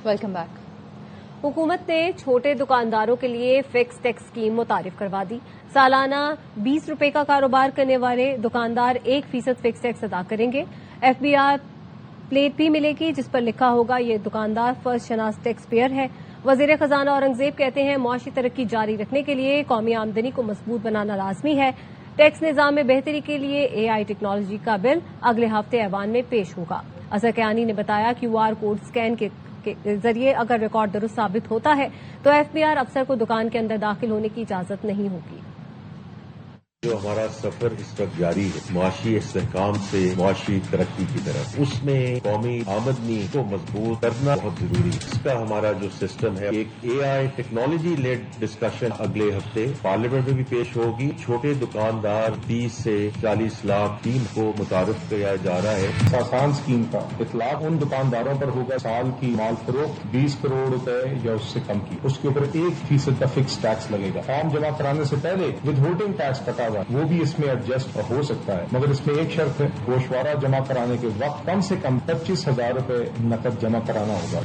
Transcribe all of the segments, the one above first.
Welcome back. हुकूमत ने छोटे दुकानदारों के लिए फिक्स टैक्स स्कीम मुतारिफ करवा दी। सालाना 20 रुपए का कारोबार करने वाले दुकानदार 1% फिक्स टैक्स अदा करेंगे। FBR प्लेट भी मिलेगी जिस पर लिखा होगा ये दुकानदार फर्स्ट शनास टैक्स पेयर है। वजीर खजाना औरंगजेब कहते हैं मुआशी तरक्की जारी रखने के लिए कौमी आमदनी को मजबूत बनाना लाजमी है। टैक्स निजाम में बेहतरी के लिए AI टेक्नोलॉजी का बिल अगले हफ्ते ऐवान में पेश होगा। अजहर कयानी ने बताया QR कोड स्कैन के जरिए अगर रिकॉर्ड दुरुस्त साबित होता है तो FBR अफसर को दुकान के अंदर दाखिल होने की इजाजत नहीं होगी। जो हमारा सफर इस वक्त जारी है मुआशी इस्तेहकाम से मुआशी तरक्की की तरफ, उसमें कौमी आमदनी को मजबूत करना बहुत जरूरी है। इसका हमारा जो सिस्टम है, एक AI टेक्नोलॉजी लेड डिस्कशन अगले हफ्ते पार्लियामेंट में भी पेश होगी। छोटे दुकानदार 20 से 40 लाख टीम को मुतारिफ किया जा रहा है। आसान स्कीम का इतलाक उन दुकानदारों पर होगा साल की माल फरोख्त 20 करोड़ रुपए या उससे कम की, उसके ऊपर 1% का फिक्स टैक्स लगेगा। फॉर्म जमा कराने से पहले विद होल्डिंग टैक्स कटा वो भी इसमें एडजस्ट हो सकता है, मगर इसमें एक शर्त है, गोशवारा जमा कराने के वक्त कम से कम 25,000 रुपए नकद जमा कराना होगा।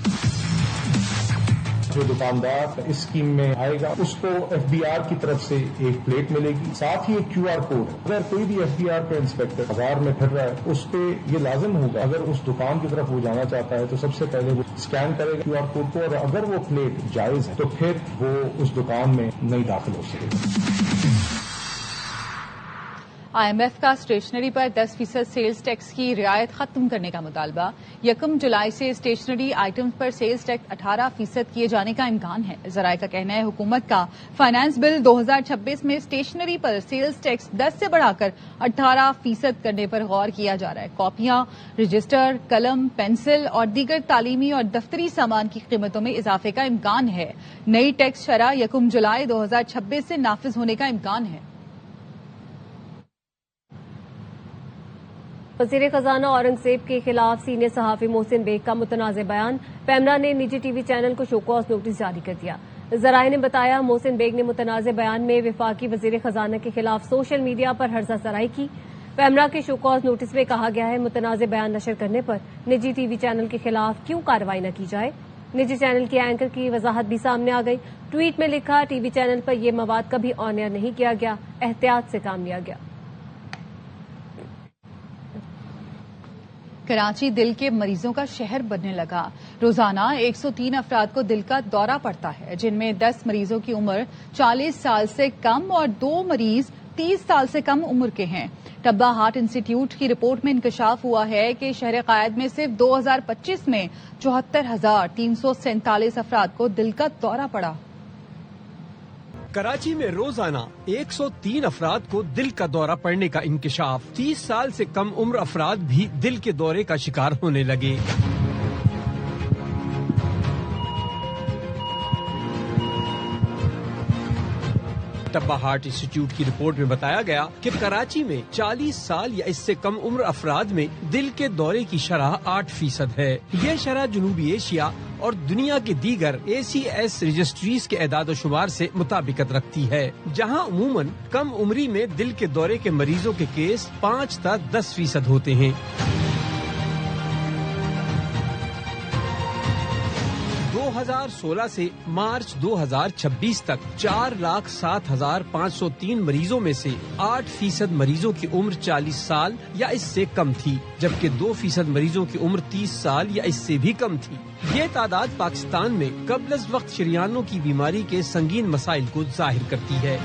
जो दुकानदार इस स्कीम में आएगा उसको FBR की तरफ से एक प्लेट मिलेगी, साथ ही एक QR कोड। अगर कोई भी FBR का इंस्पेक्टर बाजार में फिर रहा है उस पे ये लाजिम होगा, अगर उस दुकान की तरफ वो जाना चाहता है तो सबसे पहले वो स्कैन करेगा QR कोड को, और अगर वो प्लेट जायज है तो फिर वो उस दुकान में नहीं दाखिल हो सकेगा। IMF का स्टेशनरी पर 10% सेल्स टैक्स की रियायत खत्म करने का मुतालबा। 1 जुलाई से स्टेशनरी आइटम्स पर सेल्स टैक्स 18% किए जाने का इम्कान है। जराये का कहना है हुकूमत का फाइनेंस बिल 2026 में स्टेशनरी पर सेल्स टैक्स 10 से बढ़ाकर 18% करने पर गौर किया जा रहा है। कॉपियां, रजिस्टर, कलम, पेंसिल और दीगर तालीमी और दफ्तरी सामान की कीमतों में इजाफे का इम्कान है। नई टैक्स शरह 1 जुलाई 2026 से नाफिज होने का इम्कान है। वजीर खजाना औरंगजेब के खिलाफ सीनियर सहाफी मोहसिन बेग का मुतनाज़ बयान। पैमरा ने निजी TV चैनल को शोकॉज नोटिस जारी कर दिया। जराये ने बताया मोहसिन बेग ने मुतनाज़ बयान में वफाकी वजीर खजाना के खिलाफ सोशल मीडिया पर हर्जा सराई की। पैमरा के शोकॉज नोटिस में कहा गया है मुतनाज़ बयान नशर करने पर निजी TV चैनल के खिलाफ क्यों कार्रवाई न की जाए। निजी चैनल की एंकर की वजाहत भी सामने आ गई। ट्वीट में लिखा TV चैनल पर यह मवाद कभी ऑन एयर नहीं किया गया, एहतियात से काम लिया गया। कराची दिल के मरीजों का शहर बनने लगा। रोजाना 103 अफराद को दिल का दौरा पड़ता है, जिनमें 10 मरीजों की उम्र 40 साल से कम और 2 मरीज 30 साल से कम उम्र के हैं। टब्बा हार्ट इंस्टीट्यूट की रिपोर्ट में इंकशाफ हुआ है कि शहर कायद में सिर्फ 2025 में 74,347 अफराद को दिल का दौरा पड़ा। कराची में रोजाना 103 अफराद को दिल का दौरा पड़ने का इंकशाफ। 30 साल से कम उम्र अफराद भी दिल के दौरे का शिकार होने लगे। टब्बा हार्ट इंस्टीट्यूट की रिपोर्ट में बताया गया कि कराची में 40 साल या इससे कम उम्र अफराद में दिल के दौरे की शरह 8% है। यह शरह जनूबी एशिया और दुनिया के दीगर ACS रजिस्ट्रीज के एदाद शुमार से मुताबिकत रखती है, जहां अमूमन कम उम्री में दिल के दौरे के मरीजों के केस 5 से 10% होते हैं। 2016 से मार्च 2026 तक 4,07,503 मरीजों में से 8% मरीजों की उम्र 40 साल या इससे कम थी, जबकि 2% मरीजों की उम्र 30 साल या इससे भी कम थी। ये तादाद पाकिस्तान में कब्ल वक्त शरियानों की बीमारी के संगीन मसाइल को जाहिर करती है।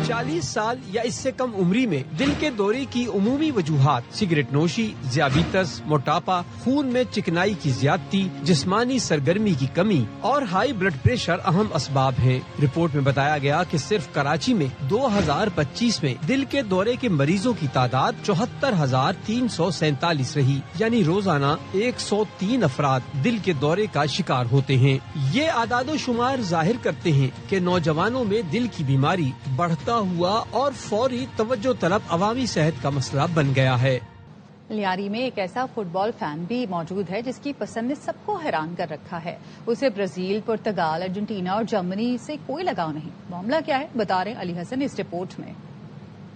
40 साल या इससे कम उम्री में दिल के दौरे की उमूमी वजूहात सिगरेट नोशी, ज़ियाबीतस, मोटापा, खून में चिकनाई की ज्यादती, जिस्मानी सरगर्मी की कमी और हाई ब्लड प्रेशर अहम असबाब हैं। रिपोर्ट में बताया गया कि सिर्फ कराची में 2025 में दिल के दौरे के मरीजों की तादाद 74,347 रही, यानी रोजाना 103 अफराद दिल के दौरे का शिकार होते हैं। ये आदादो शुमार जाहिर करते हैं कि नौजवानों में दिल की बीमारी बढ़ता हुआ और फौरी तवज्जो तलब अवामी सेहत का मसला बन गया है। लियारी में एक ऐसा फुटबॉल फैन भी मौजूद है जिसकी पसंद ने सबको हैरान कर रखा है। उसे ब्राजील, पुर्तगाल, अर्जेंटीना और जर्मनी से कोई लगाव नहीं। मामला क्या है, बता रहे अली हसन इस रिपोर्ट में।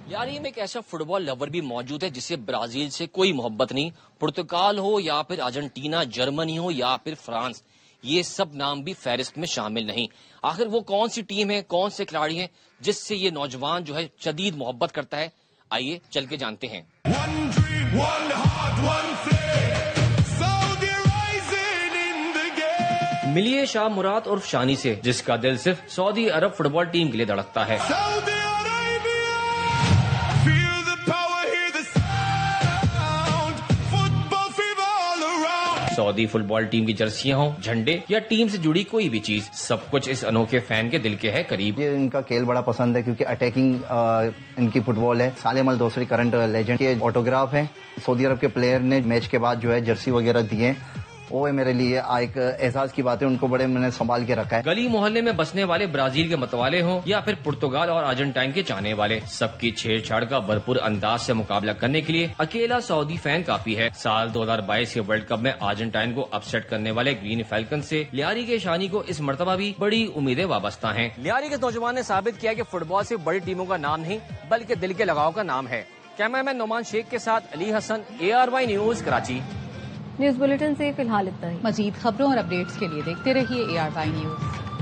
لیاری میں ایک ایسا فٹ بال لور بھی موجود ہے جسے برازیل سے کوئی محبت نہیں. پرتگال ہو یا پھر ارجنٹینا، جرمنی ہو یا پھر فرانس، یہ سب نام بھی فہرست میں شامل نہیں. آخر وہ کون سی ٹیم ہے، کون سے کھلاڑی ہیں جس سے یہ نوجوان جو ہے شدید محبت کرتا ہے؟ آئیے چل کے جانتے ہیں. ملیے شاہ مراد عرف شانی سے، جس کا دل صرف سعودی عرب فٹ بال ٹیم کے لیے دھڑکتا ہے. سعودی فٹ بال ٹیم کی جرسیاں ہوں، جھنڈے یا ٹیم سے جڑی کوئی بھی چیز، سب کچھ اس انوکھے فین کے دل کے ہے قریب. یہ ان کا کھیل بڑا پسند ہے کیونکہ اٹیکنگ ان کی فٹ بال ہے. سالم الدوسری کرنٹ لیجنڈ کے آٹوگراف ہیں. سعودی عرب کے پلیئر نے میچ کے بعد جو ہے جرسی وغیرہ دیے، وہ میرے لیے ایک احساس کی بات ہے. ان کو بڑے میں نے سنبھال کے رکھا ہے. گلی محلے میں بسنے والے برازیل کے متوالے ہوں یا پھر پرتگال اور ارجنٹائن کے چاہنے والے، سب کی چھیڑ چھاڑ کا بھرپور انداز سے مقابلہ کرنے کے لیے اکیلا سعودی فین کافی ہے. سال 2022 کے ورلڈ کپ میں ارجنٹائن کو اپسیٹ کرنے والے گرین فیلکن سے لیاری کے شانی کو اس مرتبہ بھی بڑی امیدیں وابستہ ہیں. لیاری کے نوجوان نے ثابت کیا کہ فٹ بال صرف بڑی ٹیموں کا نام نہیں بلکہ دل کے لگاؤ کا نام ہے. کیمرامین نعمان شیخ کے ساتھ علی حسن، ARY news, Karachi. News bulletin سے فی الحال اتنا ہی. مزید خبروں اور اپڈیٹس کے لیے دیکھتے رہیے ARY نیوز.